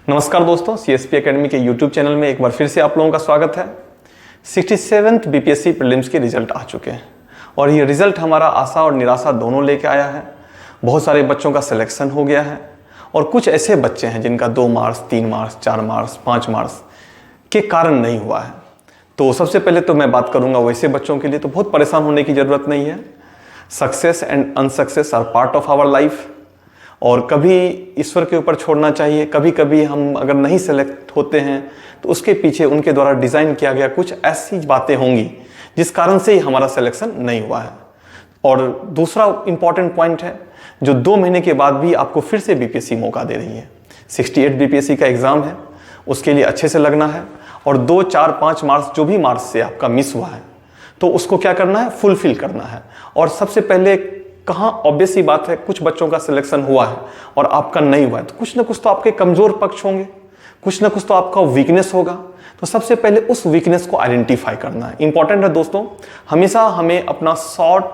नमस्कार दोस्तों, CSP academy के YouTube चैनल में एक बार फिर से आप लोगों का स्वागत है। 67th BPSC प्रीलिम्स के रिजल्ट आ चुके हैं और ये रिजल्ट हमारा आशा और निराशा दोनों लेके आया है। बहुत सारे बच्चों का सिलेक्शन हो गया है और कुछ ऐसे बच्चे हैं जिनका 2 मार्क्स, 3 मार्क्स, 4 मार्क्स, 5 मार्क्स के कारण नहीं हुआ है। तो सबसे पहले तो मैं बात करूंगा वैसे बच्चों के लिए तो बहुत परेशान होने की ज़रूरत नहीं है। Success and unsuccess are part of our life और कभी ईश्वर के ऊपर छोड़ना चाहिए। कभी कभी हम अगर नहीं सेलेक्ट होते हैं तो उसके पीछे उनके द्वारा डिज़ाइन किया गया कुछ ऐसी बातें होंगी जिस कारण से ही हमारा सिलेक्शन नहीं हुआ है। और दूसरा इंपॉर्टेंट पॉइंट है जो 2 महीने के बाद भी आपको फिर से बीपीएससी मौका दे रही है। 68 बीपीएससी का एग्ज़ाम है, उसके लिए अच्छे से लगना है और 2, 4, 5 मार्क्स जो भी मार्क्स से आपका मिस हुआ है तो उसको क्या करना है, फुलफिल करना है। और सबसे पहले कहाँ ऑब्वियस ही बात है, कुछ बच्चों का सिलेक्शन हुआ है और आपका नहीं हुआ है तो कुछ ना कुछ तो आपके कमज़ोर पक्ष होंगे, कुछ ना कुछ तो आपका वीकनेस होगा। तो सबसे पहले उस वीकनेस को आइडेंटिफाई करना है। इंपॉर्टेंट है दोस्तों, हमेशा हमें अपना शॉर्ट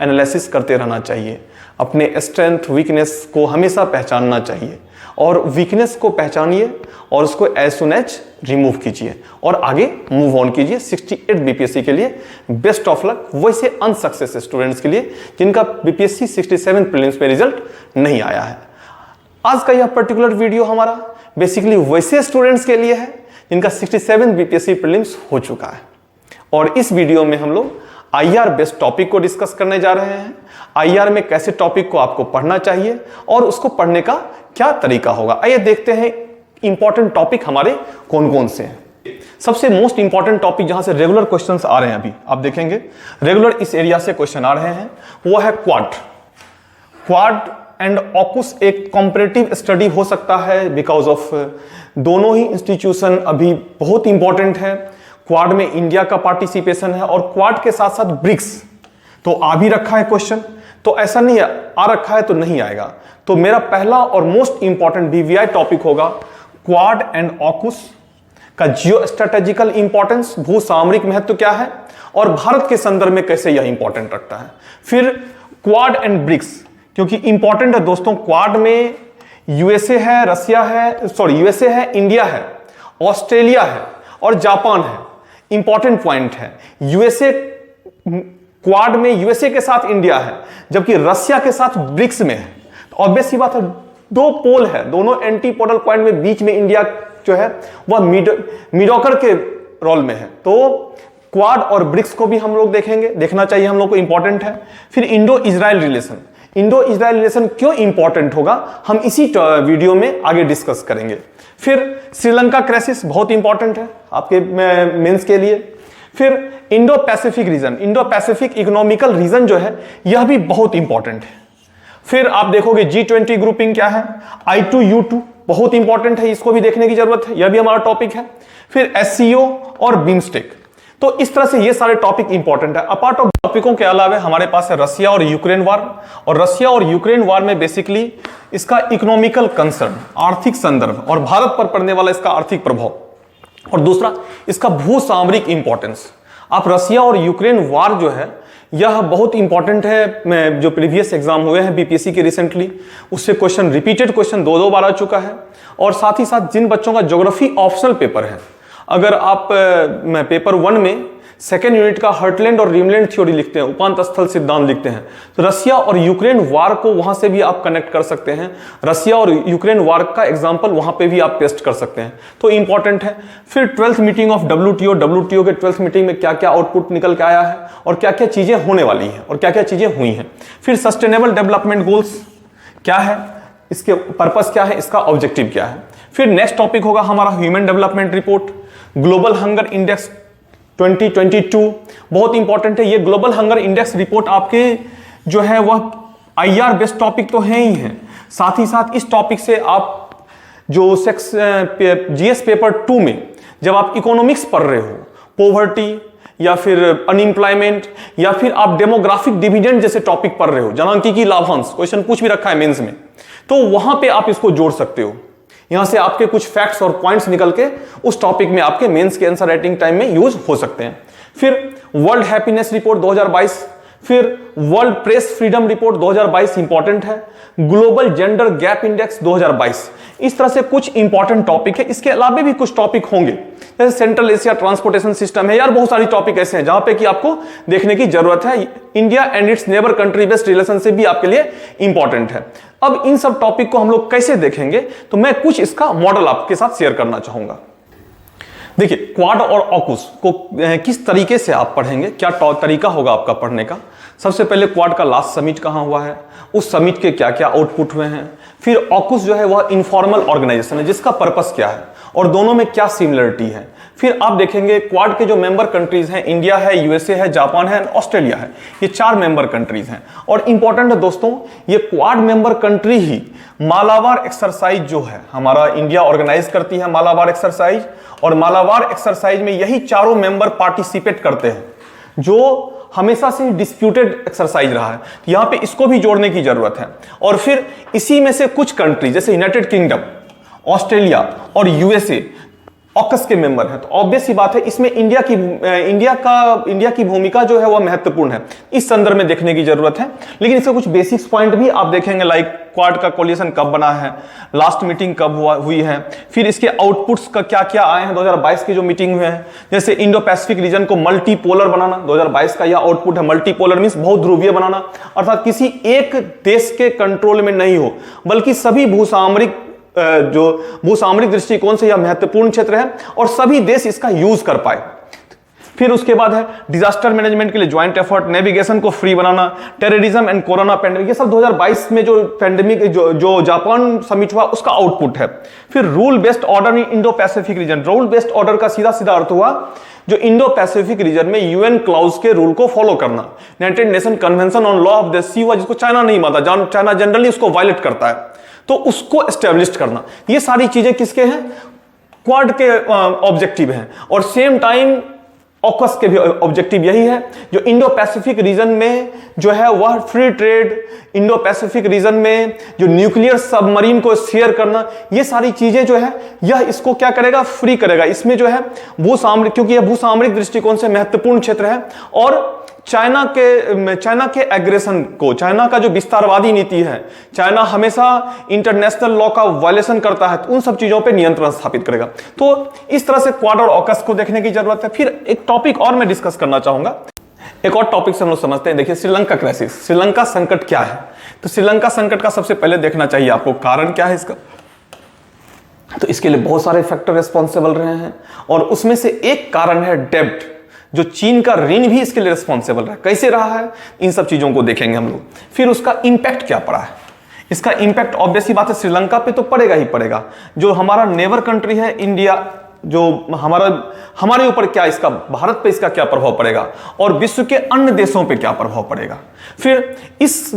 एनालिसिस करते रहना चाहिए। अपने स्ट्रेंथ वीकनेस को हमेशा पहचानना चाहिए और वीकनेस को पहचानिए और उसको एज सुन एज रिमूव कीजिए और आगे मूव ऑन कीजिए। 68 बीपीएससी के लिए बेस्ट ऑफ लक। वैसे अनसक्सेस स्टूडेंट्स के लिए जिनका बीपीएससी 67 प्रीलिम्स में रिजल्ट नहीं आया है। आज का यह पर्टिकुलर वीडियो हमारा बेसिकली वैसे स्टूडेंट्स के लिए है जिनका 67 बीपीएससी प्रीलिम्स हो चुका है और इस वीडियो में हम लोग आईआर बेस्ड टॉपिक को डिस्कस करने जा रहे हैं। आईआर में कैसे टॉपिक को आपको पढ़ना चाहिए और उसको पढ़ने का क्या तरीका होगा। आइए देखते हैं इंपॉर्टेंट टॉपिक हमारे कौन कौन से हैं। सबसे मोस्ट इंपॉर्टेंट टॉपिक जहां से रेगुलर क्वेश्चंस आ रहे हैं, अभी आप देखेंगे रेगुलर इस एरिया से क्वेश्चन आ रहे हैं, वो है क्वाड एंड ऑकुस। एक कॉम्परेटिव स्टडी हो सकता है बिकॉज ऑफ दोनों ही इंस्टीट्यूशन अभी बहुत इंपॉर्टेंट है। क्वाड में इंडिया का पार्टिसिपेशन है और क्वाड के साथ साथ ब्रिक्स तो आ भी रखा है क्वेश्चन, तो ऐसा नहीं है आ रखा है तो नहीं आएगा। तो मेरा पहला और मोस्ट इंपॉर्टेंट बीवीआई टॉपिक होगा क्वाड एंड ऑकुस का जियो स्ट्रेटेजिकल इंपॉर्टेंस, भू सामरिक महत्व क्या है और भारत के संदर्भ में कैसे यह इंपॉर्टेंट रखता है। फिर क्वाड एंड ब्रिक्स क्योंकि इंपॉर्टेंट है दोस्तों। क्वाड में यूएसए है, यूएसए है, इंडिया है, ऑस्ट्रेलिया है और जापान है। इंपॉर्टेंट पॉइंट है, यूएसए क्वाड में यूएसए के साथ इंडिया है जबकि रसिया के साथ ब्रिक्स में है। तो ऑब्वियस सी बात है, 2 पोल है, दोनों एंटीपोडल पॉइंट में, बीच में इंडिया जो है वह मिडोकर के रोल में है। तो क्वाड और ब्रिक्स को भी हम लोग देखेंगे, देखना चाहिए हम लोग को, इंपॉर्टेंट है। फिर इंडो इजराइल रिलेशन क्यों इंपॉर्टेंट होगा हम इसी वीडियो में आगे डिस्कस करेंगे। फिर श्रीलंका क्राइसिस बहुत इंपॉर्टेंट है आपके मेंस के लिए। फिर Indo Pacific region, Indo Pacific economical region जो है यह भी बहुत इंपॉर्टेंट है। फिर आप देखोगे G20 ग्रुपिंग क्या है, I2U2 बहुत इंपॉर्टेंट है, इसको भी देखने की जरूरत है, यह भी हमारा टॉपिक है। फिर SCO और बिम्स्टेक। तो इस तरह से ये सारे टॉपिक इंपॉर्टेंट है। अपार्ट ऑफ टॉपिकों के अलावा हमारे पास है रसिया और यूक्रेन वार, और रसिया और यूक्रेन वार में बेसिकली इसका इकोनॉमिकल कंसर्न, आर्थिक संदर्भ और भारत पर पड़ने वाला इसका आर्थिक प्रभाव, और दूसरा इसका भू सामरिक इंपॉर्टेंस। आप रसिया और यूक्रेन वार जो है यह बहुत इंपॉर्टेंट है। जो प्रीवियस एग्जाम हुए हैं बीपीएससी के रिसेंटली, उससे क्वेश्चन रिपीटेड क्वेश्चन 2 बार आ चुका है। और साथ ही साथ जिन बच्चों का ज्योग्राफी ऑप्शनल पेपर है, अगर आप पेपर 1 में 2nd यूनिट का हर्टलैंड और रीमलैंड थ्योरी लिखते हैं, उपांत स्थल सिद्धांत लिखते हैं, तो रसिया और यूक्रेन वार को वहां से भी आप कनेक्ट कर सकते हैं। रसिया और यूक्रेन वार का एग्जांपल वहां पे भी आप पेस्ट कर सकते हैं, तो इंपॉर्टेंट है। फिर 12th मीटिंग ऑफ WTO के 12th मीटिंग में क्या क्या आउटपुट निकल के आया है और क्या क्या चीजें होने वाली हैं और क्या क्या चीजें हुई हैं। फिर सस्टेनेबल डेवलपमेंट गोल्स क्या है, इसके पर्पस क्या है, इसका ऑब्जेक्टिव क्या है। फिर नेक्स्ट टॉपिक होगा हमारा human development report, global hunger index 2022 बहुत इंपॉर्टेंट है। ये ग्लोबल हंगर इंडेक्स रिपोर्ट आपके जो है वह आईआर बेस्ड टॉपिक तो है ही है, साथ ही साथ इस टॉपिक से आप जो जीएस पेपर 2 में जब आप इकोनॉमिक्स पढ़ रहे हो, पोवर्टी या फिर अनएम्प्लॉयमेंट या फिर आप डेमोग्राफिक डिविडेंड जैसे टॉपिक पढ़ रहे हो, जनांकिकी लाभांश क्वेश्चन पूछ भी रखा है मेंस में, तो वहां पे आप इसको जोड़ सकते हो। यहां से आपके कुछ फैक्ट्स और पॉइंट्स निकल के उस टॉपिक में आपके मेंस के आंसर राइटिंग टाइम में यूज हो सकते हैं। फिर वर्ल्ड हैप्पीनेस रिपोर्ट 2022, फिर world press freedom report 2022 important है, ग्लोबल जेंडर गैप इंडेक्स 2022, इस तरह से कुछ इंपॉर्टेंट टॉपिक है। इसके अलावा भी कुछ टॉपिक होंगे, जैसे सेंट्रल एशिया ट्रांसपोर्टेशन सिस्टम है यार, बहुत सारी टॉपिक ऐसे हैं जहां पे कि आपको देखने की जरूरत है। India and it's neighbour country based relationship भी आपके लिए इंपॉर्टेंट है। अब इन सब टॉपिक को हम लोग कैसे देखेंगे, तो मैं कुछ इसका मॉडल आपके साथ शेयर करना चाहूंगा। देखिए, क्वाड और ऑकुस को किस तरीके से आप पढ़ेंगे, क्या तरीका होगा आपका पढ़ने का। सबसे पहले क्वाड का लास्ट समिट कहां हुआ है, उस समिट के क्या क्या आउटपुट हुए हैं। फिर ऑकुस जो है वह इनफॉर्मल ऑर्गेनाइजेशन है, जिसका पर्पस क्या है और दोनों में क्या सिमिलरिटी है। फिर आप देखेंगे क्वाड के जो मेंबर कंट्रीज हैं, इंडिया है, यूएसए है, जापान है, ऑस्ट्रेलिया है, ये 4 मेंबर कंट्रीज हैं। और इंपॉर्टेंट है दोस्तों, ये क्वाड मेंबर कंट्री ही मालाबार एक्सरसाइज जो है हमारा इंडिया ऑर्गेनाइज करती है, मालाबार एक्सरसाइज, और मालाबार एक्सरसाइज में यही चारों मेंबर पार्टिसिपेट करते हैं, जो हमेशा से डिस्प्यूटेड एक्सरसाइज रहा है। यहां पे इसको भी जोड़ने की जरूरत है। और फिर इसी में से कुछ कंट्री जैसे यूनाइटेड किंगडम, ऑस्ट्रेलिया और यूएसए ऑकस के मेंबर हैं, तो ऑब्वियस सी बात है इसमें इंडिया की भूमिका जो है वह महत्वपूर्ण है, इस संदर्भ में देखने की जरूरत है। लेकिन इसके कुछ बेसिक्स पॉइंट भी आप देखेंगे, लाइक क्वाड का कोलिशन कब बना है, लास्ट मीटिंग कब हुई है, फिर इसके आउटपुट्स का क्या क्या आए हैं 2022 की जो मीटिंग हुए हैं। जैसे इंडो पैसिफिक रीजन को मल्टीपोलर बनाना, 2022 का यह आउटपुट है। मल्टीपोलर मींस बहुत ध्रुवीय बनाना, अर्थात किसी एक देश के कंट्रोल में नहीं हो, बल्कि सभी भूसामरिक दृष्टिकोण से यह महत्वपूर्ण क्षेत्र है और सभी देश इसका यूज कर पाए। फिर उसके बाद है डिजास्टर मैनेजमेंट के लिए ज्वाइंट एफर्ट, नेविगेशन को free banana, terrorism and corona pandemic, ये सब 2022 में जो पैंडेमिक जो जापान समिट हुआ उसका आउटपुट है। फिर rule based order in Indo Pacific region, rule based order का सीधा सीधा अर्थ हुआ जो इंडो पैसिफिक रीजन में यूएन क्लाउज के रूल को फॉलो करना। United Nation convention on law of the sea हुआ, जिसको चाइना नहीं मानता, चाइना जनरली उसको वायलेट करता है, तो उसको एस्टेब्लिश करना। ये सारी चीजें किसके हैं, क्वाड के ऑब्जेक्टिव हैं। और सेम टाइम ऑकस के भी ऑब्जेक्टिव यही है, जो इंडो पैसिफिक रीजन में जो है वह free trade, Indo Pacific region में जो न्यूक्लियर सबमरीन को शेयर करना, ये सारी चीजें जो है यह इसको क्या करेगा, फ्री करेगा। इसमें जो है भूसामरिक, क्योंकि यह भूसामरिक दृष्टिकोण से महत्वपूर्ण क्षेत्र है और चाइना के एग्रेशन को, चाइना का जो विस्तारवादी नीति है, चाइना हमेशा इंटरनेशनल लॉ का वायलेशन करता है, तो उन सब चीजों पे नियंत्रण स्थापित करेगा। तो इस तरह से क्वाड और ऑकस को देखने की जरूरत है। फिर एक टॉपिक और मैं डिस्कस करना चाहूंगा, एक और टॉपिक से हम लोग समझते हैं। देखिए, श्रीलंका क्राइसिस, श्रीलंका संकट क्या है। तो श्रीलंका संकट का सबसे पहले देखना चाहिए आपको कारण क्या है इसका। तो इसके लिए बहुत सारे फैक्टर रिस्पॉन्सिबल रहे हैं और उसमें से एक कारण है डेब्ट, जो चीन का ऋण भी इसके लिए रिस्पॉन्सिबल रहा। कैसे रहा है, इन सब चीजों को देखेंगे हम लोग। फिर उसका इंपैक्ट क्या पड़ा है, इसका इंपैक्ट ऑब्वियस ही बात है श्रीलंका पे तो पड़ेगा ही पड़ेगा। जो हमारा नेबर कंट्री है इंडिया, जो हमारे ऊपर क्या इसका, भारत पे इसका क्या प्रभाव पड़ेगा और विश्व के अन्य देशों पे क्या प्रभाव पड़ेगा। फिर इस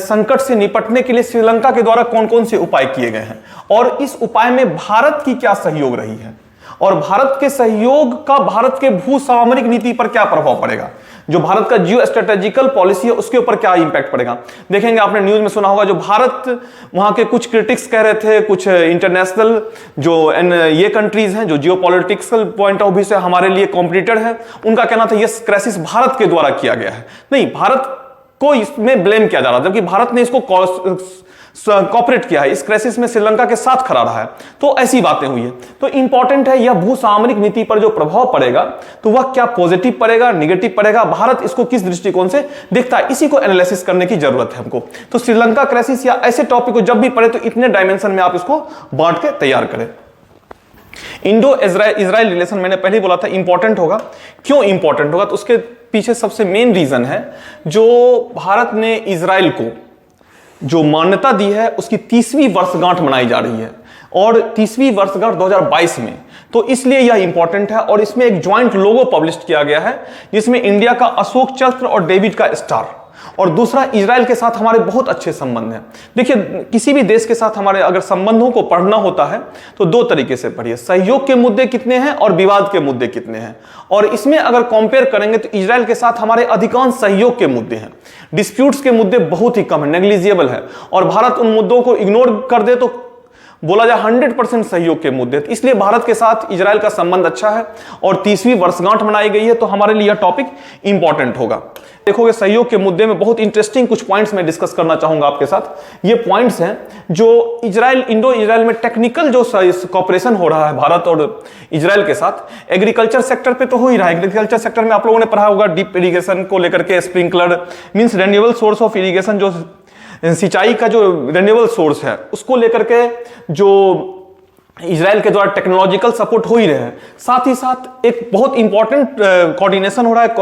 संकट से निपटने के लिए श्रीलंका के द्वारा कौन कौन से उपाय किए गए हैं और इस उपाय में भारत की क्या सहयोग रही है और भारत के सहयोग का भारत के भूसामरिक नीति पर क्या प्रभाव पड़ेगा, जो भारत का जियो स्ट्रेटेजिकल पॉलिसी है उसके ऊपर क्या इंपैक्ट पड़ेगा। देखेंगे, आपने न्यूज में सुना होगा, जो भारत, वहां के कुछ क्रिटिक्स कह रहे थे, कुछ इंटरनेशनल जो ये कंट्रीज हैं जो जियो पॉलिटिक्सल पॉइंट ऑफ व्यू से हमारे लिए कॉम्पिटिटर है, उनका कहना था यह क्राइसिस भारत के द्वारा किया गया है। नहीं, भारत को इसमें ब्लेम किया जा रहा था, जबकि भारत ने इसको कॉपरेट किया है, इस क्राइसिस में श्रीलंका के साथ खड़ा रहा है। तो ऐसी बातें हुई है। तो इंपॉर्टेंट है यह भूसामरिक नीति पर जो प्रभाव पड़ेगा, तो वह क्या पॉजिटिव पड़ेगा, नेगेटिव पड़ेगा, भारत इसको किस दृष्टिकोण से देखता है, इसी को एनालिसिस करने की जरूरत है हमको। तो श्रीलंका क्राइसिस या ऐसे टॉपिक को जब भी पढ़े तो इतने डायमेंशन में आप इसको बांट के तैयार करें। इंडो इजराइल रिलेशन मैंने पहले ही बोला था इंपॉर्टेंट होगा। क्यों इंपॉर्टेंट होगा, तो उसके पीछे सबसे मेन रीजन है, जो भारत ने इजराइल को जो मान्यता दी है उसकी 30वीं वर्षगांठ मनाई जा रही है और 30वीं वर्षगांठ 2022 में, तो इसलिए यह इंपॉर्टेंट है। और इसमें एक ज्वाइंट लोगो पब्लिश किया गया है जिसमें इंडिया का अशोक चक्र और डेविड का स्टार, और दूसरा इजराइल के साथ हमारे बहुत अच्छे संबंध हैं। देखिए, किसी भी देश के साथ हमारे अगर संबंधों को पढ़ना होता है तो दो तरीके से पढ़िए, सहयोग के मुद्दे कितने हैं और विवाद के मुद्दे कितने हैं। और इसमें अगर कंपेयर करेंगे तो इजराइल के साथ हमारे अधिकांश सहयोग के मुद्दे हैं, डिस्प्यूट्स के मुद्दे बहुत ही कम है, नेग्लिजिबल है। और भारत उन मुद्दों को इग्नोर कर दे तो बोला जाए 100% सहयोग के मुद्दे। इसलिए भारत के साथ इजराइल का संबंध अच्छा है और 30वीं वर्षगांठ मनाई गई है, तो हमारे लिए यह टॉपिक इंपॉर्टेंट होगा। देखोगे सहयोग के मुद्दे में बहुत इंटरेस्टिंग कुछ पॉइंट्स मैं डिस्कस करना चाहूंगा आपके साथ। ये पॉइंट्स हैं जो इजराइल, इंडो इजराइल में टेक्निकल जो कॉपरेशन हो रहा है भारत और इजराइल के साथ। एग्रीकल्चर सेक्टर पे तो हो ही रहा है। एग्रीकल्चर सेक्टर में आप लोगों ने पढ़ा होगा डीप इरिगेशन को लेकर के, sprinkler means renewable source of irrigation, जो सिंचाई का जो रेन्यूएबल सोर्स है उसको लेकर के जो इजराइल के द्वारा टेक्नोलॉजिकल सपोर्ट हो ही रहे हैं। साथ ही साथ एक बहुत इंपॉर्टेंट कोऑर्डिनेशन हो रहा है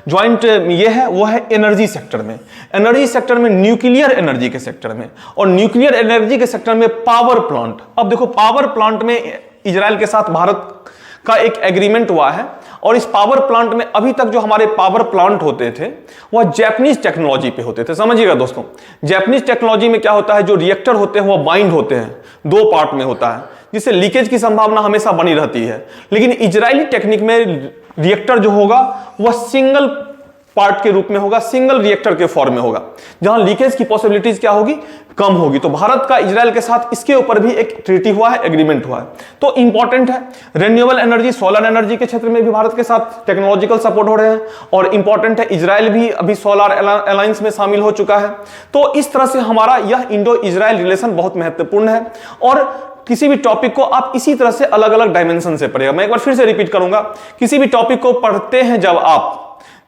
ज्वाइंट, ये है वो है एनर्जी सेक्टर में। एनर्जी सेक्टर में न्यूक्लियर एनर्जी के सेक्टर में, और न्यूक्लियर एनर्जी के सेक्टर में पावर प्लांट। अब देखो पावर प्लांट में इजराइल के साथ भारत का एक एग्रीमेंट हुआ है, और इस पावर प्लांट में अभी तक जो हमारे पावर प्लांट होते थे वह जापानीज टेक्नोलॉजी पे होते थे। समझिएगा दोस्तों, जापानीज टेक्नोलॉजी में क्या होता है, जो रिएक्टर होते हैं वह बाइंड होते हैं, 2 पार्ट में होता है, जिससे लीकेज की संभावना हमेशा बनी रहती है। लेकिन इजरायली टेक्निक में रिएक्टर जो होगा वह सिंगल पार्ट के रूप में होगा, सिंगल रिएक्टर के फॉर्म में होगा, जहां लीकेज की पॉसिबिलिटीज क्या होगी, कम होगी। तो भारत का इजराइल के साथ इसके ऊपर भी एक ट्रीटी हुआ है, एग्रीमेंट हुआ है, तो इंपॉर्टेंट है। रेन्यूएबल एनर्जी, सोलर एनर्जी के क्षेत्र में भी भारत के साथ टेक्नोलॉजिकल सपोर्ट हो रहे हैं, और इंपॉर्टेंट है इजराइल भी अभी सोलर अलायंस में शामिल हो चुका है। तो इस तरह से हमारा यह इंडो इजराइल रिलेशन बहुत महत्वपूर्ण है, और किसी भी टॉपिक को आप इसी तरह से अलग अलग डायमेंशन से पढ़ेगा। मैं एक बार फिर से रिपीट करूंगा, किसी भी टॉपिक को पढ़ते हैं जब आप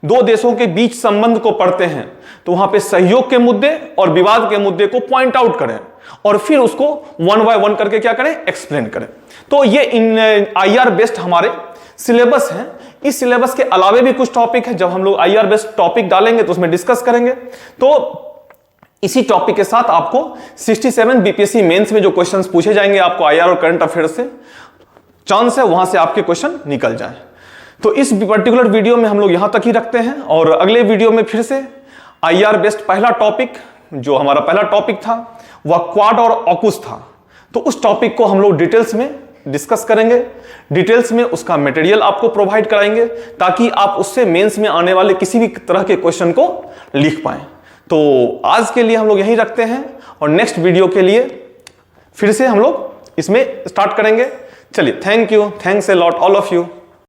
दो देशों के बीच संबंध को पढ़ते हैं तो वहां पे सहयोग के मुद्दे और विवाद के मुद्दे को पॉइंट आउट करें, और फिर उसको 1 बाय 1 करके क्या करें, एक्सप्लेन करें। तो ये इन IR बेस्ड हमारे सिलेबस है। इस सिलेबस के अलावे भी कुछ टॉपिक है, जब हम लोग IR बेस्ड टॉपिक डालेंगे तो उसमें डिस्कस करेंगे। तो इसी टॉपिक के साथ आपको 67 BPSC मेंस में जो क्वेश्चंस पूछे जाएंगे आपको IR और करंट अफेयर्स से, चांस है वहां से आपके क्वेश्चन निकल जाए। तो इस पर्टिकुलर वीडियो में हम लोग यहां तक ही रखते हैं, और अगले वीडियो में फिर से IR बेस्ड पहला टॉपिक, जो हमारा पहला टॉपिक था वह क्वाड और ऑकुस था, तो उस टॉपिक को हम लोग डिटेल्स में डिस्कस करेंगे। डिटेल्स में उसका मटेरियल आपको प्रोवाइड कराएंगे, ताकि आप उससे मेंस में आने वाले किसी भी तरह के क्वेश्चन को लिख पाएं। तो आज के लिए हम लोग यहीं रखते हैं, और नेक्स्ट वीडियो के लिए फिर से हम लोग इसमें स्टार्ट करेंगे। चलिए, thank you, thanks a lot all of you.